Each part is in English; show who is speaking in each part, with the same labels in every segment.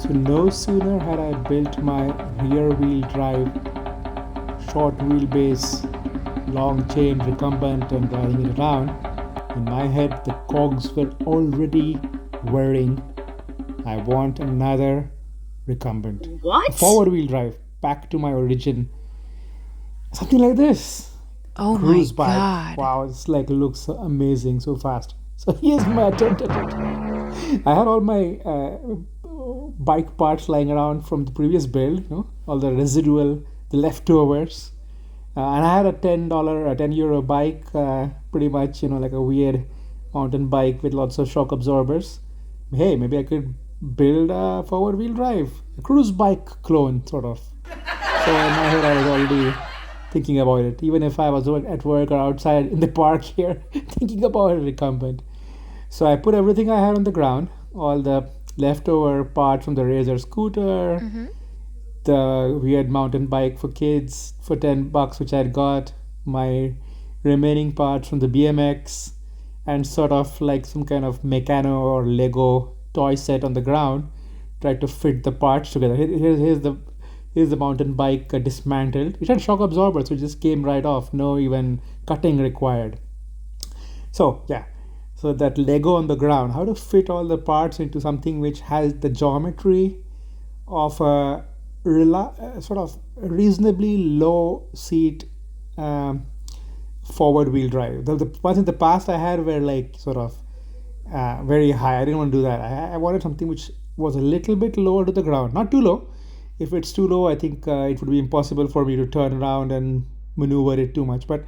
Speaker 1: So no sooner had I built my rear wheel drive, short wheelbase, long chain recumbent and driving it around, in my head the cogs were already whirring. I want another recumbent.
Speaker 2: What?
Speaker 1: A forward wheel drive, back to my origin. Something like this.
Speaker 3: Oh
Speaker 1: Cruise
Speaker 3: my
Speaker 1: bike.
Speaker 3: God.
Speaker 1: Wow, it's like looks amazing so fast. So here's my attempt at it. I had all my bike parts lying around from the previous build, all the residual, the leftovers. And I had a $10, a €10 bike, pretty much, like a weird mountain bike with lots of shock absorbers. Hey, maybe I could build a forward wheel drive, a cruise bike clone, sort of. So in my head, I was already thinking about it, even if I was at work or outside in the park here, thinking about a recumbent. So I put everything I had on the ground, all the leftover parts from the Razor scooter, the weird mountain bike for kids for $10, which I'd got, my remaining parts from the BMX, and sort of like some kind of Meccano or Lego toy set on the ground. Tried to fit the parts together. Here's the mountain bike dismantled. It had shock absorbers, so it just came right off. No even cutting required. So yeah, so that Lego on the ground. How to fit all the parts into something which has the geometry of a sort of reasonably low seat forward wheel drive. The ones in the past I had were like sort of very high. I didn't want to do that. I wanted something which was a little bit lower to the ground, not too low. If it's too low, I think it would be impossible for me to turn around and maneuver it too much. But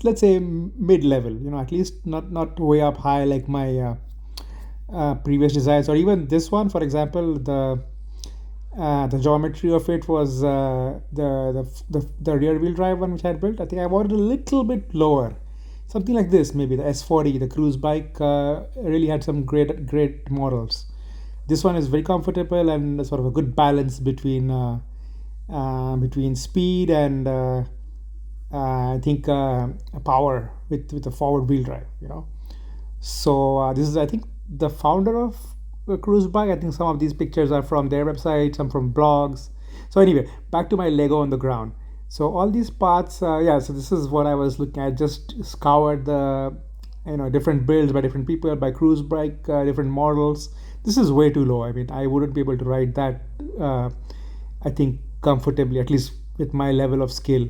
Speaker 1: let's say mid-level, at least not way up high like my previous designs, or even this one, for example. The geometry of it was the rear wheel drive one which I had built. I think I wanted a little bit lower, something like this. Maybe the S40, the cruise bike, really had some great models. This one is very comfortable and sort of a good balance between speed and I think power with the forward wheel drive. So this is, I think, the founder of cruise bike. I think some of these pictures are from their website, some from blogs. So anyway, back to my Lego on the ground. So all these parts, so this is what I was looking at. Just scoured the different builds by different people, by cruise bike, different models. This is way too low. I mean, I wouldn't be able to ride that, I think, comfortably, at least with my level of skill.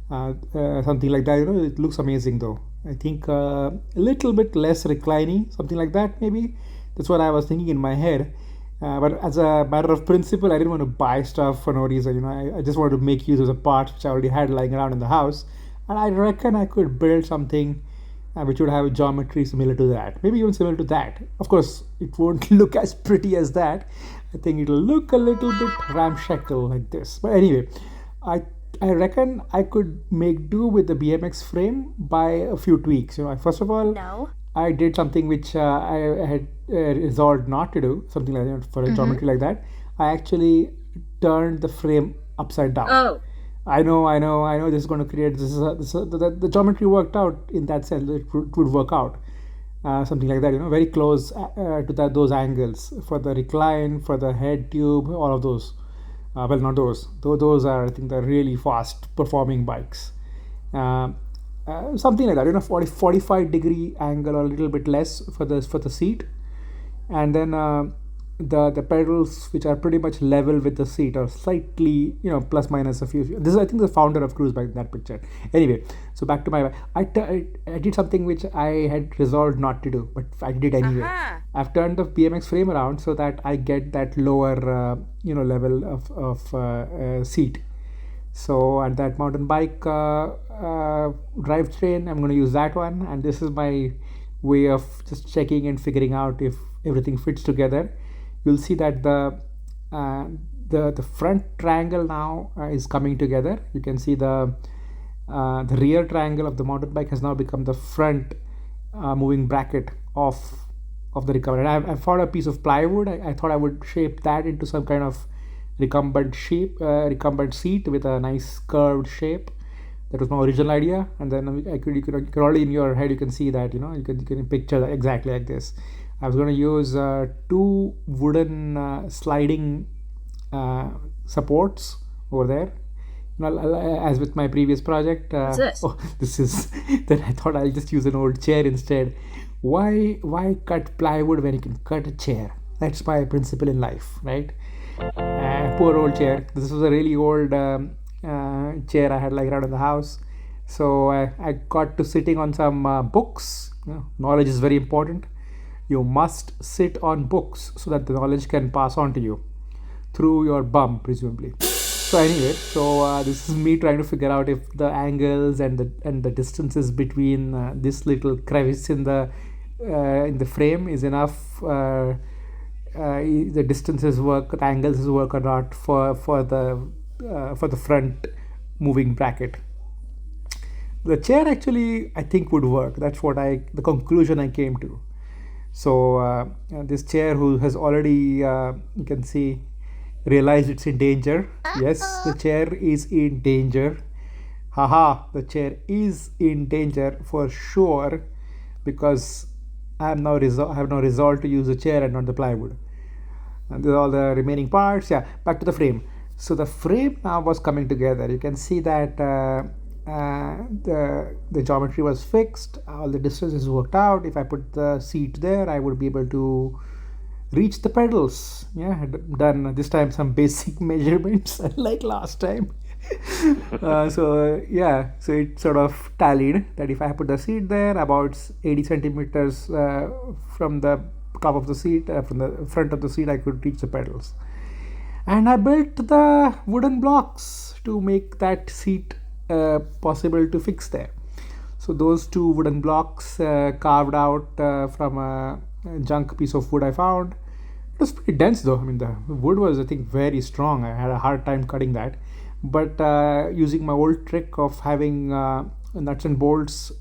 Speaker 1: Something like that, it looks amazing though. I think a little bit less reclining, something like that maybe. That's what I was thinking in my head. But as a matter of principle, I didn't want to buy stuff for no reason. I just wanted to make use of the parts which I already had lying around in the house. And I reckon I could build something which would have a geometry similar to that. Maybe even similar to that. Of course, it won't look as pretty as that. I think it'll look a little bit ramshackle like this. But anyway, I reckon I could make do with the BMX frame by a few tweaks. First of all,
Speaker 2: No.
Speaker 1: I did something which I had resolved not to do, something like that, for a geometry like that. I actually turned the frame upside down.
Speaker 2: Oh.
Speaker 1: I know this is going to create the geometry worked out in that sense. It would work out. Something like that, very close to those angles for the recline, for the head tube, all of those. Well, not those. Those are, I think, the really fast performing bikes. Something like that, 45-degree angle or a little bit less for the seat, and then the pedals, which are pretty much level with the seat, or slightly plus minus a few. This is, I think, the founder of cruise bike in that picture. Anyway, so back to my I did something which I had resolved not to do, but I did anyway. I've turned the BMX frame around so that I get that lower level of seat. So at that mountain bike drivetrain, I'm going to use that one, and this is my way of just checking and figuring out if everything fits together. You'll see that the front triangle now is coming together. You can see the rear triangle of the mountain bike has now become the front moving bracket of the recumbent. I found a piece of plywood. I thought I would shape that into some kind of recumbent seat with a nice curved shape. That was my original idea, and then you could already in your head you can see that you can picture that exactly like this. I was going to use two wooden sliding uh, supports over there. As with my previous project.
Speaker 2: What's this?
Speaker 1: Oh, this is. Then I thought I'll just use an old chair instead. Why cut plywood when you can cut a chair? That's my principle in life, right? Poor old chair. This was a really old chair I had like around in the house. So I got to sitting on some books. Knowledge is very important. You must sit on books so that the knowledge can pass on to you through your bum, presumably. So anyway, this is me trying to figure out if the angles and the distances between this little crevice in the frame is enough. The distances work, the angles work or not for the front moving bracket. The chair actually I think would work. That's what the conclusion I came to. So this chair who has already you can see realized it's in danger. Yes, the chair is in danger. Haha, the chair is in danger for sure because I have now resolved to use the chair and not the plywood. And these are all the remaining parts. Yeah, back to the frame. So the frame now was coming together. You can see that the geometry was fixed. All the distances worked out. If I put the seat there, I would be able to reach the pedals. Yeah, done this time some basic measurements unlike last time. So it sort of tallied that if I put the seat there about 80 centimeters from the top of the seat, from the front of the seat, I could reach the pedals. And I built the wooden blocks to make that seat possible to fix there. So those two wooden blocks carved out from a junk piece of wood I found. It was pretty dense though. I mean, the wood was, I think, very strong. I had a hard time cutting that. But using my old trick of having nuts and bolts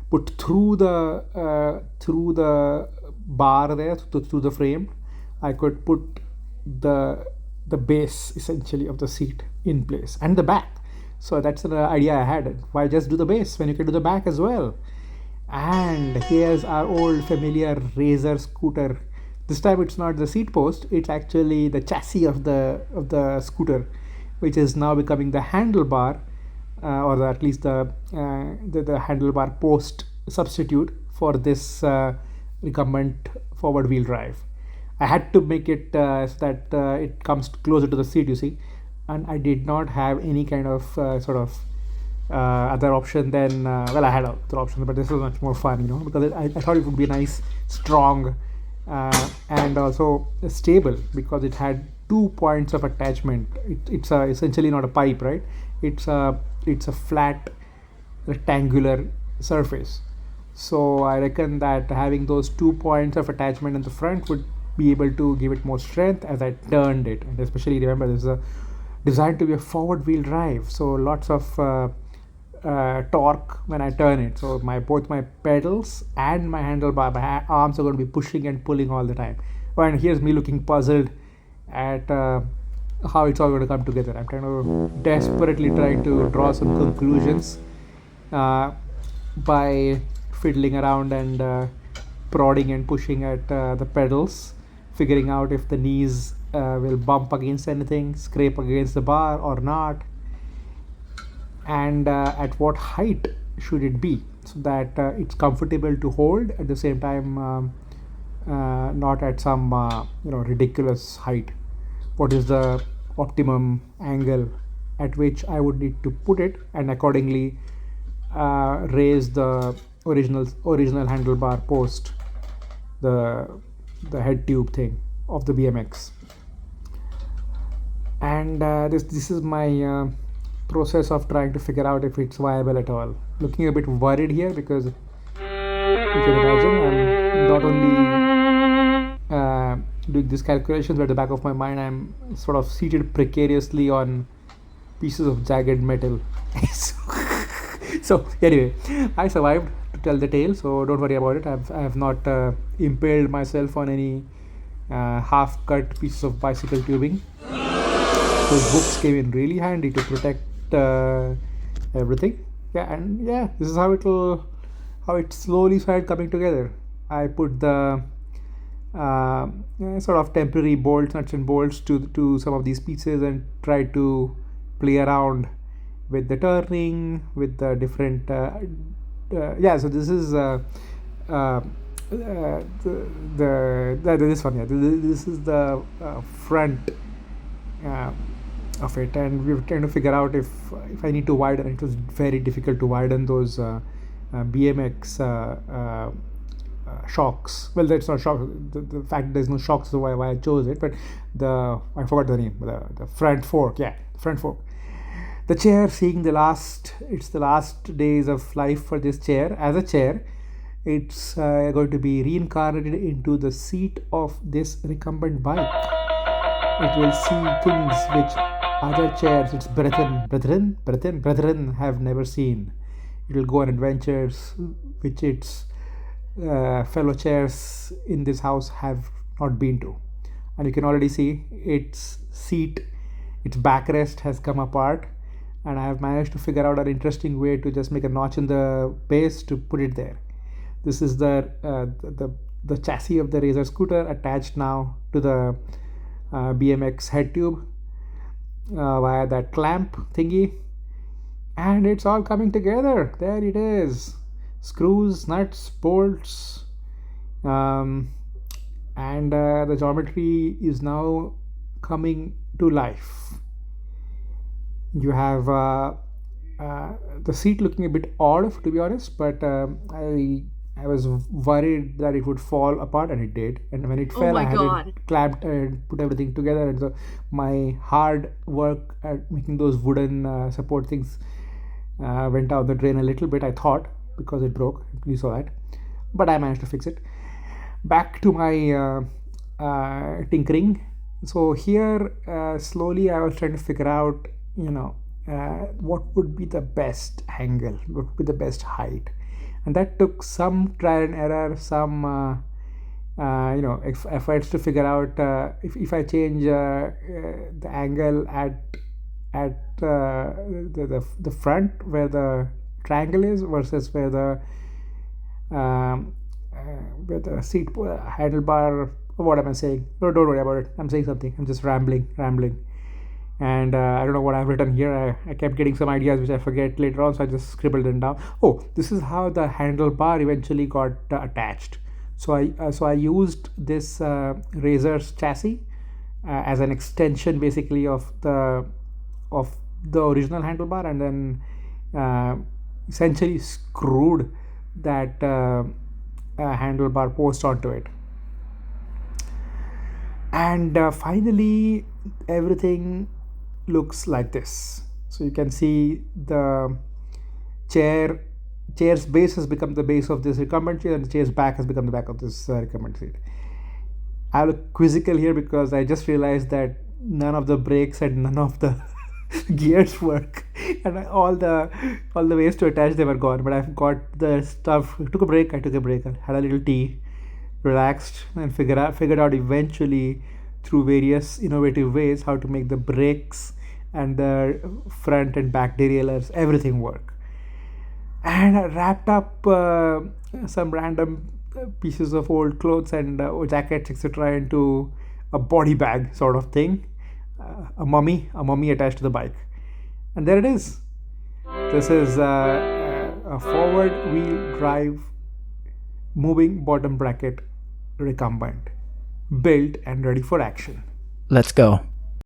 Speaker 1: put through the bar there, through the frame, I could put the base essentially of the seat in place and the back. So that's the idea I had. Why just do the base when you can do the back as well? And here's our old familiar Razor scooter. This time it's not the seat post; it's actually the chassis of the scooter, which is now becoming the handlebar, or at least the handlebar post substitute for this recumbent forward wheel drive. I had to make it so that it comes closer to the seat, you see, and I did not have any kind of other option than I had other options, but this was much more fun, because I thought it would be nice, strong, and also stable because it had 2 points of attachment. It's essentially not a pipe, right? It's a flat rectangular surface. So I reckon that having those 2 points of attachment in the front would be able to give it more strength as I turned it. And especially remember, this is designed to be a forward wheel drive, so lots of torque when I turn it. So both my pedals and my handlebar, my arms are going to be pushing and pulling all the time. And here's me looking puzzled at how it's all going to come together. I'm kind of desperately trying to draw some conclusions by fiddling around and prodding and pushing at the pedals, figuring out if the knees will bump against anything, scrape against the bar or not, and at what height should it be so that it's comfortable to hold at the same time, not at some ridiculous height. What is the optimum angle at which I would need to put it, and accordingly raise the original handlebar post, the head tube thing of the BMX. And this is my process of trying to figure out if it's viable at all. Looking a bit worried here because you can imagine I'm not only doing these calculations, but at the back of my mind I'm sort of seated precariously on pieces of jagged metal. So anyway, I survived to tell the tale, so don't worry about it. I have not impaled myself on any half-cut pieces of bicycle tubing. Those books came in really handy to protect everything. Yeah, and yeah, this is how it slowly started coming together. I put the sort of temporary bolts, nuts and bolts to some of these pieces and try to play around with the turning, with the different. Yeah, so this is this one. Yeah, this is the front uh, of it, and we were trying to figure out if I need to widen. It was very difficult to widen those BMX shocks. Well, that's not shock. The fact there's no shocks is why I chose it. But I forgot the name. The front fork. Yeah, front fork. The chair, seeing it's the last days of life for this chair. As a chair, it's going to be reincarnated into the seat of this recumbent bike. It will see things which other chairs, its brethren have never seen. It will go on adventures which its fellow chairs in this house have not been to. And you can already see its seat, its backrest has come apart, and I have managed to figure out an interesting way to just make a notch in the base to put it there. This is the chassis of the Razor scooter attached now to the BMX head tube via that clamp thingy, and it's all coming together. There it is. Screws, nuts, bolts, and the geometry is now coming to life. You have the seat looking a bit odd, to be honest, but I was worried that it would fall apart, and it did. And when it
Speaker 2: Oh
Speaker 1: fell, I
Speaker 2: my
Speaker 1: had
Speaker 2: God.
Speaker 1: it clamped and put everything together. And so my hard work at making those wooden support things went down the drain a little bit, I thought, because it broke. You saw that. But I managed to fix it. Back to my tinkering. So here, slowly, I was trying to figure out, what would be the best angle, what would be the best height, and that took some trial and error, some efforts to figure out if I change the angle at the front where the triangle is versus where the seat handlebar. What am I saying? No, don't worry about it. I'm saying something. I'm just rambling. And I don't know what I've written here. I kept getting some ideas which I forget later on, so I just scribbled them down. Oh, this is how the handlebar eventually got attached. So I used this Razor's chassis as an extension, basically, of the original handlebar, and then essentially screwed that handlebar post onto it. And finally, everything looks like this. So you can see the chair's base has become the base of this recumbent chair, and the chair's back has become the back of this recumbent seat. I look quizzical here because I just realized that none of the brakes and none of the gears work, and all the ways to attach them are gone. But I've got the stuff. I took a break. I had a little tea, relaxed, and figured out eventually through various innovative ways how to make the brakes and the front and back derailleurs, everything work. And I wrapped up some random pieces of old clothes and jackets, etc., into a body bag sort of thing, a mummy attached to the bike, and there it is. This is a forward wheel drive moving bottom bracket recumbent, built and ready for action.
Speaker 3: Let's go.